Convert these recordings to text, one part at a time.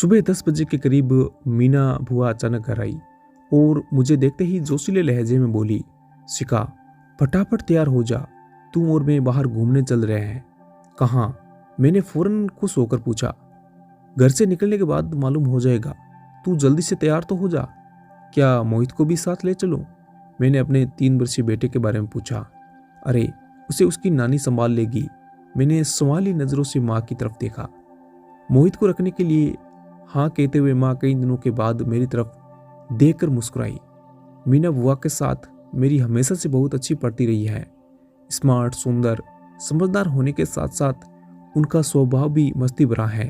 सुबह 10 बजे के करीब मीना बुआ अचानक घर आई और मुझे देखते ही जोशीले लहजे में बोली, शिखा, फटाफट तैयार हो जा, तू और मैं बाहर घूमने चल रहे हैं। कहाँ? मैंने फौरन खुश होकर पूछा। घर से निकलने के बाद मालूम हो जाएगा, तू जल्दी से तैयार तो हो जा। क्या मोहित को भी साथ ले चलूं? मैंने अपने 3 वर्षीय बेटे के बारे में पूछा। अरे, उसे उसकी नानी संभाल लेगी। मैंने सवाली नजरों से माँ की तरफ देखा। मोहित को रखने के लिए हाँ कहते हुए माँ कई दिनों के बाद मेरी तरफ देखकर मुस्कुराई। मीना बुआ के साथ मेरी हमेशा से बहुत अच्छी पड़ती रही है। स्मार्ट, सुंदर, समझदार होने के साथ साथ उनका स्वभाव भी मस्ती भरा है।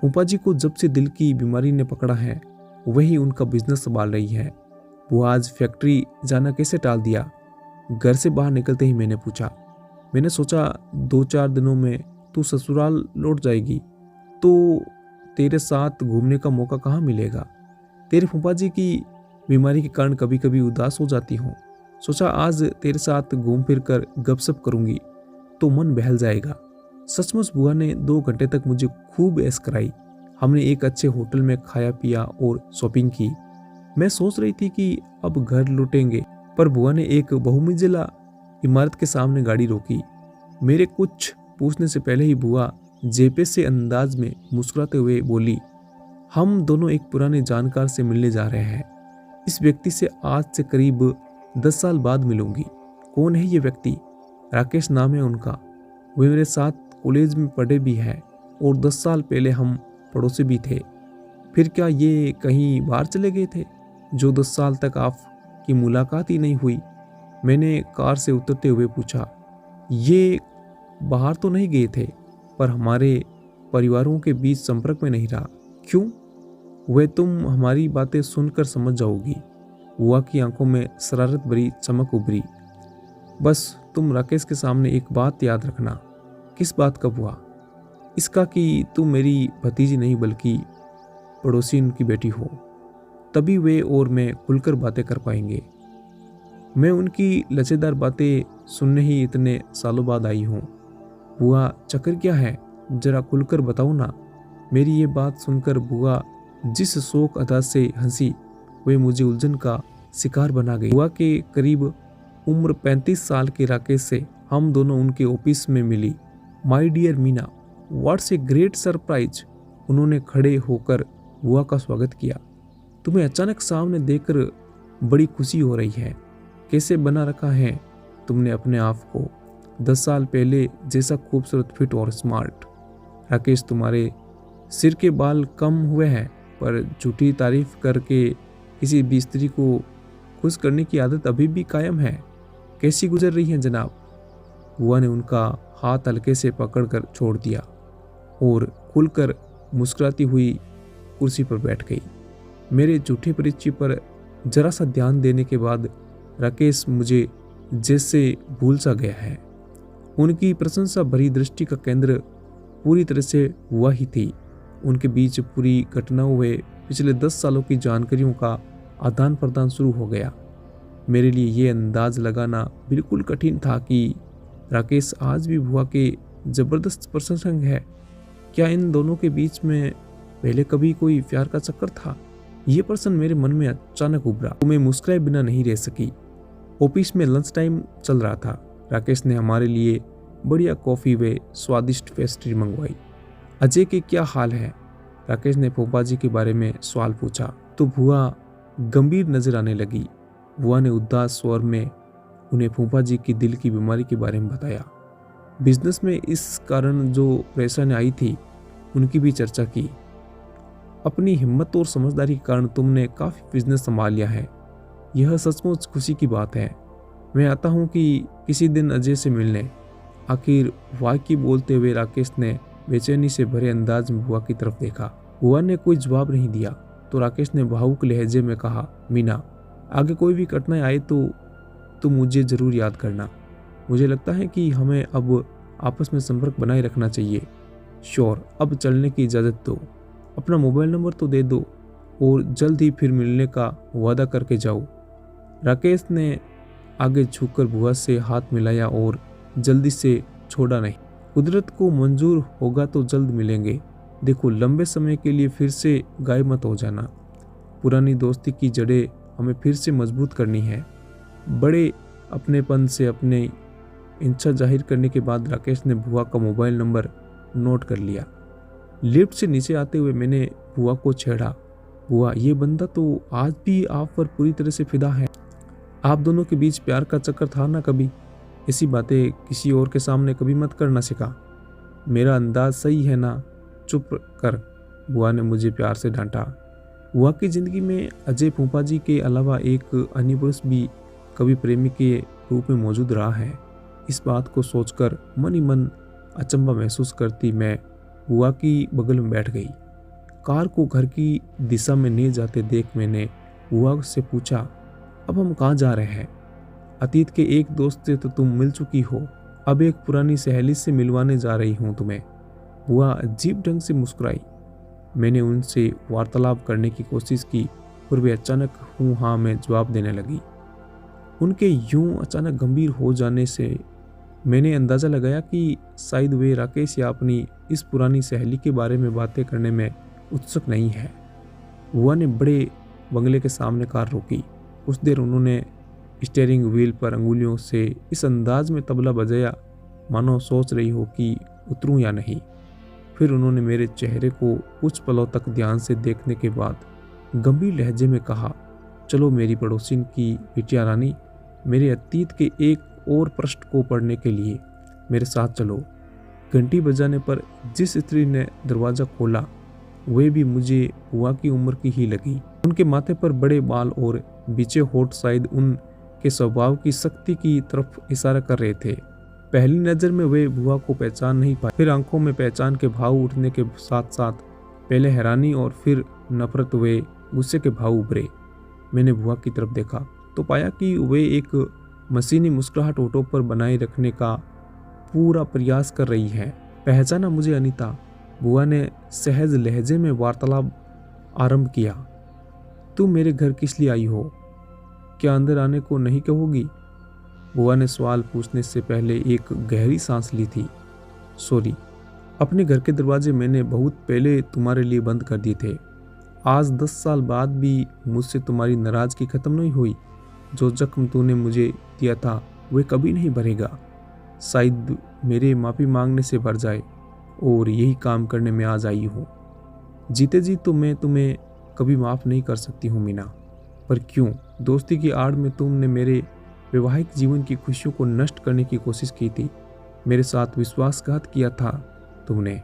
फूफा जी को जब से दिल की बीमारी ने पकड़ा है, वही उनका बिजनेस संभाल रही है। वो आज फैक्ट्री जाना कैसे टाल दिया? घर से बाहर निकलते ही मैंने पूछा। मैंने सोचा 2-4 दिनों में तू ससुराल लौट जाएगी तो तेरे साथ घूमने का मौका कहाँ मिलेगा। तेरे फूफा जी की बीमारी के कारण कभी कभी उदास हो जाती हूँ। सोचा आज तेरे साथ घूम फिर कर गपशप करूंगी तो मन बहल जाएगा। सचमुच बुआ ने 2 घंटे तक मुझे खूब ऐश कराई। हमने एक अच्छे होटल में खाया पिया और शॉपिंग की। मैं सोच रही थी कि अब घर लौटेंगे, पर बुआ ने एक बहुमंजिला इमारत के सामने गाड़ी रोकी। मेरे कुछ पूछने से पहले ही बुआ जेपे से अंदाज में मुस्कुराते हुए बोली, हम दोनों एक पुराने जानकार से मिलने जा रहे हैं। इस व्यक्ति से आज से करीब 10 साल बाद मिलूंगी। कौन है ये व्यक्ति? राकेश नाम है उनका। वे मेरे साथ कॉलेज में पढ़े भी हैं और 10 साल पहले हम पड़ोसी भी थे। फिर क्या ये कहीं बाहर चले गए थे जो 10 साल तक आपकी मुलाकात ही नहीं हुई? मैंने कार से उतरते हुए पूछा। ये बाहर तो नहीं गए थे, पर हमारे परिवारों के बीच संपर्क में नहीं रहा। क्यों? वह तुम हमारी बातें सुनकर समझ जाओगी। बुआ की आंखों में शरारत भरी चमक उभरी। बस तुम राकेश के सामने एक बात याद रखना। किस बात का बुआ? इसका कि तुम मेरी भतीजी नहीं बल्कि पड़ोसी उनकी बेटी हो। तभी वे और मैं खुलकर बातें कर पाएंगे। मैं उनकी लचेदार बातें सुनने ही इतने सालों बाद आई हूँ। बुआ, चक्कर क्या है? जरा खुलकर बताओ ना। मेरी ये बात सुनकर बुआ जिस शौक अदा से हंसी, वे मुझे उलझन का शिकार बना गई। बुआ के करीब उम्र 35 साल के राकेश से हम दोनों उनके ऑफिस में मिली। My dear Meena, what's a great surprise. उन्होंने खड़े होकर बुआ का स्वागत किया। तुम्हें अचानक सामने देखकर बड़ी खुशी हो रही है। कैसे बना रखा है तुमने अपने आप को? 10 साल पहले जैसा खूबसूरत, फिट और स्मार्ट। राकेश, तुम्हारे सिर के बाल कम हुए हैं, पर झूठी तारीफ करके किसी भी स्त्री को खुश करने की आदत अभी भी कायम है। कैसी गुजर रही है जनाब? बुआ ने उनका हाथ हल्के से पकड़कर छोड़ दिया और खुलकर मुस्कुराती हुई कुर्सी पर बैठ गई। मेरे झूठे परिचय पर जरा सा ध्यान देने के बाद राकेश मुझे जैसे भूल सा गया है। उनकी प्रशंसा भरी दृष्टि का केंद्र पूरी तरह से हुआ ही थी। उनके बीच पूरी घटनाओं व पिछले 10 सालों की जानकारियों का आदान प्रदान शुरू हो गया। मेरे लिए ये अंदाज लगाना बिल्कुल कठिन था कि राकेश आज भी बुआ के जबरदस्त प्रशंसक है। क्या इन दोनों के बीच में पहले कभी कोई प्यार का चक्कर था? ये प्रश्न मेरे मन में अचानक उभरा तो मैं मुस्कुराए बिना नहीं रह सकी। ऑफिस में लंच टाइम चल रहा था। राकेश ने हमारे लिए बढ़िया कॉफ़ी व स्वादिष्ट पेस्ट्री मंगवाई। अजय के क्या हाल है? राकेश ने फूफा जी के बारे में सवाल पूछा तो बुआ गंभीर नजर आने लगी। बुआ ने उदास स्वर में उन्हें फूफा जी की दिल की बीमारी के बारे में बताया। बिजनेस में इस कारण जो परेशानी आई थी, उनकी भी चर्चा की। अपनी हिम्मत और समझदारी के कारण तुमने काफ़ी बिजनेस संभाल लिया है। यह सचमुच खुशी की बात है। मैं आता हूँ कि किसी दिन अजय से मिलने। आखिर वाकई बोलते हुए राकेश ने बेचैनी से भरे अंदाज में बुआ की तरफ देखा। बुआ ने कोई जवाब नहीं दिया तो राकेश ने भावुक लहजे में कहा, मीना, आगे कोई भी कठिनाई आए तो तुम मुझे ज़रूर याद करना। मुझे लगता है कि हमें अब आपस में संपर्क बनाए रखना चाहिए। श्योर, अब चलने की इजाज़त दो। अपना मोबाइल नंबर तो दे दो और जल्द ही फिर मिलने का वादा करके जाओ। राकेश ने आगे झुककर बुआ से हाथ मिलाया और जल्दी से छोड़ा नहीं। कुदरत को मंजूर होगा तो जल्द मिलेंगे। देखो, लंबे समय के लिए फिर से गायब मत हो जाना। पुरानी दोस्ती की जड़ें हमें फिर से मजबूत करनी है। बड़े अपनेपन से अपने इच्छा जाहिर करने के बाद राकेश ने बुआ का मोबाइल नंबर नोट कर लिया। लिफ्ट से नीचे आते हुए मैंने बुआ को छेड़ा, बुआ, ये बंदा तो आज भी आप पर पूरी तरह से फिदा है। आप दोनों के बीच प्यार का चक्कर था ना कभी? ऐसी बातें किसी और के सामने कभी मत करना सिखा। मेरा अंदाज सही है ना? चुप कर, बुआ ने मुझे प्यार से डांटा। बुआ की जिंदगी में अजय फूफा जी के अलावा एक अन्य पुरुष भी कभी प्रेमी के रूप में मौजूद रहा है। इस बात को सोचकर मन ही मन अचंभा महसूस करती मैं बुआ की बगल में बैठ गई। कार को घर की दिशा में ले जाते देख मैंने बुआ से पूछा, अब हम कहाँ जा रहे हैं? अतीत के एक दोस्त से तो तुम मिल चुकी हो, अब एक पुरानी सहेली से मिलवाने जा रही हूँ तुम्हें। बुआ अजीब ढंग से मुस्कुराई। मैंने उनसे वार्तालाप करने की कोशिश की और वे अचानक हूँ हाँ में जवाब देने लगी। उनके यूं अचानक गंभीर हो जाने से मैंने अंदाज़ा लगाया कि शायद वे राकेश या अपनी इस पुरानी सहेली के बारे में बातें करने में उत्सुक नहीं है। बुआ ने बड़े बंगले के सामने कार रोकी। कुछ देर उन्होंने स्टीयरिंग व्हील पर अंगुलियों से इस अंदाज में तबला बजाया मानो सोच रही हो कि उतरूं या नहीं। फिर उन्होंने मेरे चेहरे को कुछ पलों तक ध्यान से देखने के बाद गंभीर लहजे में कहा, चलो मेरी पड़ोसिन की बिटिया रानी, मेरे अतीत के एक और पृष्ठ को पढ़ने के लिए मेरे साथ चलो। घंटी बजाने पर जिस स्त्री ने दरवाज़ा खोला वे भी मुझे बुआ की उम्र की ही लगी। उनके माथे पर बड़े बाल और बीचे होठ शायद उनके स्वभाव की शक्ति की तरफ इशारा कर रहे थे। पहली नज़र में वे बुआ को पहचान नहीं पाए, फिर आंखों में पहचान के भाव उठने के साथ साथ पहले हैरानी और फिर नफरत व गुस्से के भाव उभरे। मैंने बुआ की तरफ देखा तो पाया कि वे एक मशीनी मुस्कुराहट होठों पर बनाए रखने का पूरा प्रयास कर रही है। पहचाना मुझे अनीता? बुआ ने सहज लहजे में वार्तालाप आरंभ किया। तुम मेरे घर किस लिए आई हो? क्या अंदर आने को नहीं कहोगी? बुआ ने सवाल पूछने से पहले एक गहरी सांस ली थी। सॉरी, अपने घर के दरवाजे मैंने बहुत पहले तुम्हारे लिए बंद कर दिए थे। आज 10 साल बाद भी मुझसे तुम्हारी नाराजगी खत्म नहीं हुई। जो जख्म तूने मुझे दिया था वह कभी नहीं भरेगा। शायद मेरे माफ़ी मांगने से भर जाए और यही काम करने में आज आई हूँ। जीते जी तो मैं तुम्हें कभी माफ़ नहीं कर सकती हूँ मीना, पर क्यों? दोस्ती की आड़ में तुमने मेरे वैवाहिक जीवन की खुशियों को नष्ट करने की कोशिश की थी। मेरे साथ विश्वासघात किया था तुमने।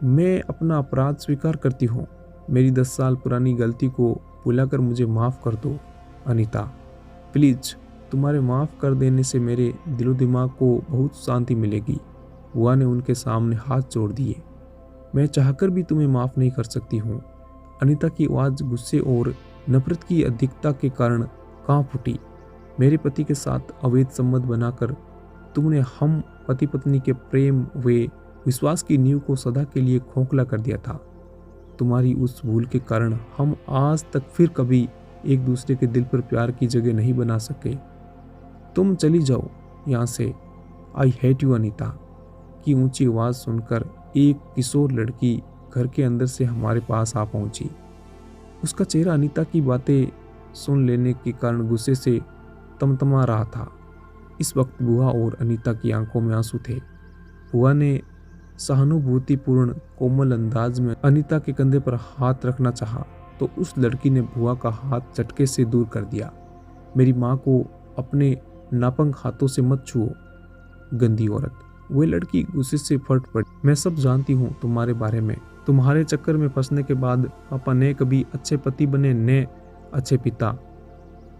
मैं अपना अपराध स्वीकार करती हूँ। मेरी 10 साल पुरानी गलती को भुलाकर मुझे माफ़ कर दो अनीता, प्लीज़। तुम्हारे माफ़ कर देने से मेरे दिलो दिमाग को बहुत शांति मिलेगी। बुआ ने उनके सामने हाथ जोड़ दिए। मैं चाहकर भी तुम्हें माफ़ नहीं कर सकती हूँ। अनीता की आवाज़ गुस्से और नफरत की अधिकता के कारण कांप उठी। मेरे पति के साथ अवैध संबंध बनाकर तुमने हम पति पत्नी के प्रेम व विश्वास की नींव को सदा के लिए खोखला कर दिया था। तुम्हारी उस भूल के कारण हम आज तक फिर कभी एक दूसरे के दिल पर प्यार की जगह नहीं बना सके। तुम चली जाओ यहाँ से। आई हेट यू अनीता की ऊंची आवाज़ सुनकर एक किशोर लड़की घर के अंदर से हमारे पास आ पहुंची। उसका चेहरा अनीता की बातें सुन लेने के कारण गुस्से से तमतमा रहा था। इस वक्त बुआ और अनीता की आंखों में आंसू थे। बुआ ने सहानुभूतिपूर्ण कोमल अंदाज में अनीता के कंधे पर हाथ रखना चाहा तो उस लड़की ने बुआ का हाथ झटके से दूर कर दिया। मेरी माँ को अपने नापंग हाथों से मत छुओ, गंदी औरत। वह लड़की गुस्से से फट पड़ी। मैं सब जानती हूँ तुम्हारे बारे में। तुम्हारे चक्कर में फंसने के बाद पापा ने कभी अच्छे पति बने ने अच्छे पिता।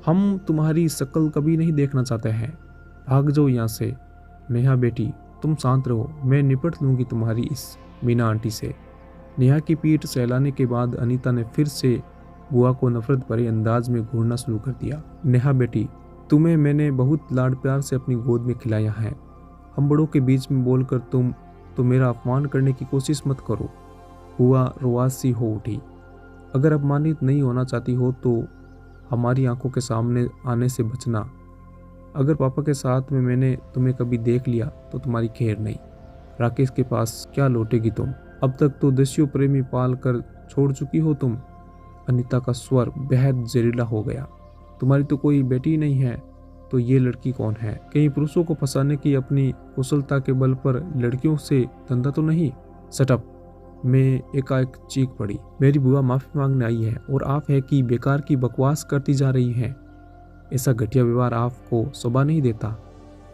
हम तुम्हारी शक्ल कभी नहीं देखना चाहते हैं। भाग जाओ यहाँ से। नेहा बेटी, तुम शांत रहो, मैं निपट लूँगी तुम्हारी इस मीना आंटी से। नेहा की पीठ सहलाने के बाद अनीता ने फिर से बुआ को नफरत भरे अंदाज में घूरना शुरू कर दिया। नेहा बेटी, तुम्हें मैंने बहुत लाड प्यार से अपनी गोद में खिलाया है। हम बड़ों के बीच में बोलकर तुम तो मेरा अपमान करने की कोशिश मत करो। बुआ रुआज सी हो उठी। अगर अपमानित नहीं होना चाहती हो तो हमारी आंखों के सामने आने से बचना। अगर पापा के साथ में मैंने तुम्हें कभी देख लिया तो तुम्हारी खैर नहीं। राकेश के पास क्या लौटेगी तुम? अब तक तो दस्यु प्रेमी पाल कर छोड़ चुकी हो तुम। अनीता का स्वर बेहद जहरीला हो गया। तुम्हारी तो कोई बेटी ही नहीं है, तो ये लड़की कौन है? कहीं पुरुषों को फंसाने की अपनी कुशलता के बल पर लड़कियों से धंधा तो नहीं? सटअप। मैं एकाएक चीख पड़ी। मेरी बुआ माफी मांगने आई है और आप है कि बेकार की बकवास करती जा रही हैं। ऐसा घटिया व्यवहार आपको शोभा नहीं देता।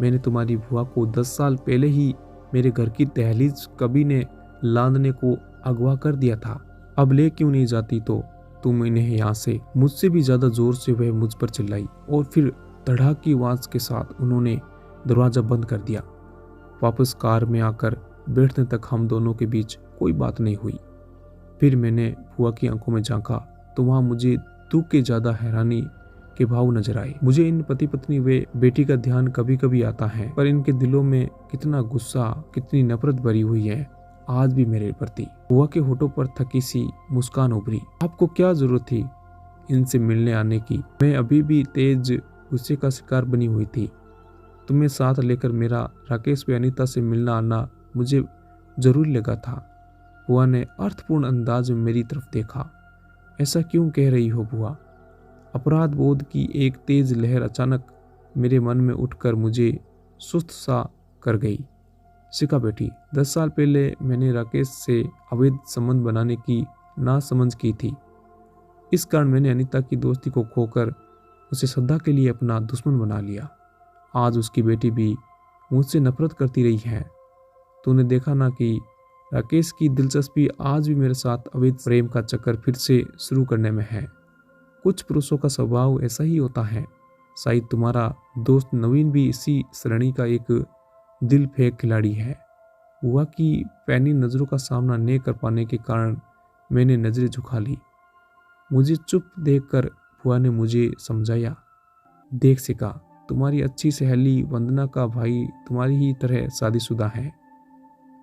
मैंने तुम्हारी बुआ को 10 साल पहले ही मेरे घर की दहलीज कभी ने लांदने को अगवा कर दिया था। अब ले क्यों नहीं जाती तो तुम इन्हें यहाँ से? मुझसे भी ज्यादा जोर से वह मुझ पर चिल्लाई और फिर धड़ाक की आवाज के साथ उन्होंने दरवाजा बंद कर दिया। वापस कार में आकर बैठने तक हम दोनों के बीच कोई बात नहीं हुई। फिर मैंने बुआ की आंखों में झांका तो वहां मुझे दुख के ज्यादा हैरानी के भाव नजर आए। मुझे इन पति पत्नी वे बेटी का ध्यान कभी कभी आता है, पर इनके दिलों में कितना गुस्सा, कितनी नफरत भरी हुई है आज भी मेरे प्रति। बुआ के होठों पर थकी सी मुस्कान उभरी। आपको क्या जरूरत थी इनसे मिलने आने की? मैं अभी भी तेज गुस्से का शिकार बनी हुई थी। तुम्हें साथ लेकर मेरा राकेश व अनीता से मिलना आना मुझे जरूरी लगा था। बुआ ने अर्थपूर्ण अंदाज में मेरी तरफ देखा। ऐसा क्यों कह रही हो बुआ? अपराध बोध की एक तेज लहर अचानक मेरे मन में उठकर मुझे सुस्त सा कर गई। शिखा बेटी, 10 साल पहले मैंने राकेश से अवैध संबंध बनाने की नासमझ की थी। इस कारण मैंने अनीता की दोस्ती को खोकर उसे सदा के लिए अपना दुश्मन बना लिया। आज उसकी बेटी भी मुझसे नफरत करती रही है। तूने देखा ना कि राकेश की दिलचस्पी आज भी मेरे साथ अवैध प्रेम का चक्कर फिर से शुरू करने में है। कुछ पुरुषों का स्वभाव ऐसा ही होता है। शायद तुम्हारा दोस्त नवीन भी इसी श्रेणी का एक दिल फेंक खिलाड़ी है। बुआ की पैनी नजरों का सामना न कर पाने के कारण मैंने नजरें झुका ली। मुझे चुप देखकर बुआ ने मुझे समझाया, देख शिखा, तुम्हारी अच्छी सहेली वंदना का भाई तुम्हारी ही तरह शादीशुदा है।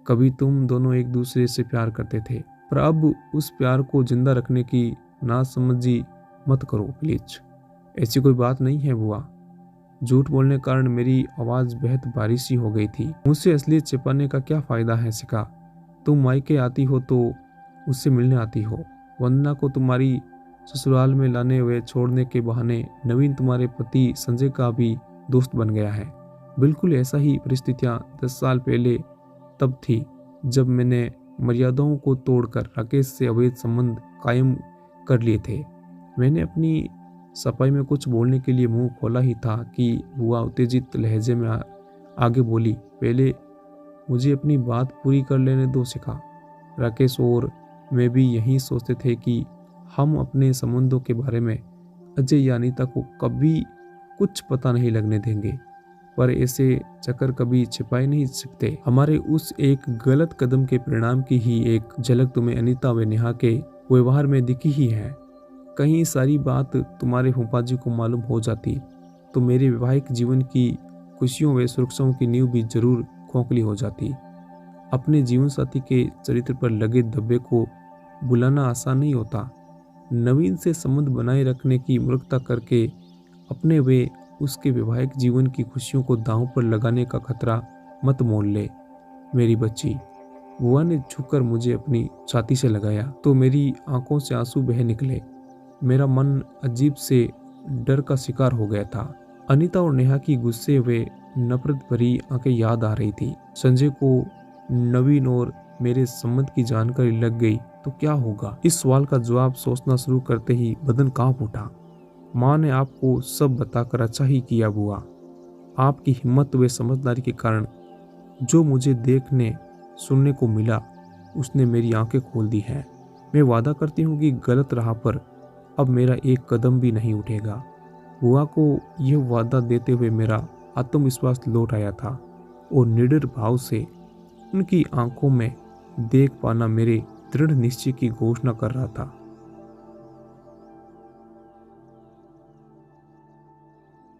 कभी तुम दोनों एक दूसरे से प्यार करते थे, पर अब उस प्यार को जिंदा रखने की नासमझी मत करो प्लीज। ऐसी कोई बात नहीं है बुआ। झूठ बोलने के कारण मेरी आवाज बेहद भारी सी हो गई थी। मुझसे असलियत छिपाने का क्या फायदा है शिखा? तुम मायके आती हो तो उससे मिलने आती हो। वंदना को तुम्हारी ससुराल में लाने व छोड़ने के बहाने नवीन तुम्हारे पति संजय का भी दोस्त बन गया है। बिल्कुल ऐसा ही परिस्थितियां 10 साल पहले तब थी जब मैंने मर्यादाओं को तोड़कर राकेश से अवैध संबंध कायम कर लिए थे। मैंने अपनी सफाई में कुछ बोलने के लिए मुंह खोला ही था कि बुआ उत्तेजित लहजे में आगे बोली, पहले मुझे अपनी बात पूरी कर लेने दो शिखा। राकेश और मैं भी यही सोचते थे कि हम अपने संबंधों के बारे में अजय या अनीता को कभी कुछ पता नहीं लगने देंगे, पर ऐसे चक्कर कभी छिपाए नहीं सकते। हमारे उस एक गलत कदम के परिणाम की ही एक झलक तुम्हें अनीता व नेहा के व्यवहार में दिखी ही है। कहीं सारी बात तुम्हारे फूफाजी को मालूम हो जाती तो मेरे वैवाहिक जीवन की खुशियों व सुरक्षाओं की नींव भी जरूर खोखली हो जाती। अपने जीवन साथी के चरित्र पर लगे धब्बे को बुलाना आसान नहीं होता। नवीन से संबंध बनाए रखने की मूर्खता करके अपने वे उसके वैवाहिक जीवन की खुशियों को दांव पर लगाने का खतरा मत मोल ले मेरी बच्ची। बुआ ने झुककर मुझे अपनी छाती से लगाया तो मेरी आंखों से आंसू बह निकले। मेरा मन अजीब से डर का शिकार हो गया था। अनीता और नेहा की गुस्से व नफरत भरी आंखें याद आ रही थी। संजय को नवीन और मेरे संबंध की जानकारी लग गई तो क्या होगा? इस सवाल का जवाब सोचना शुरू करते ही बदन कांप उठा। माँ ने आपको सब बताकर अच्छा ही किया बुआ। आपकी हिम्मत व समझदारी के कारण जो मुझे देखने सुनने को मिला उसने मेरी आंखें खोल दी हैं। मैं वादा करती हूँ कि गलत राह पर अब मेरा एक कदम भी नहीं उठेगा। बुआ को यह वादा देते हुए मेरा आत्मविश्वास लौट आया था और निडर भाव से उनकी आंखों में देख पाना मेरे दृढ़ निश्चय की घोषणा कर रहा था।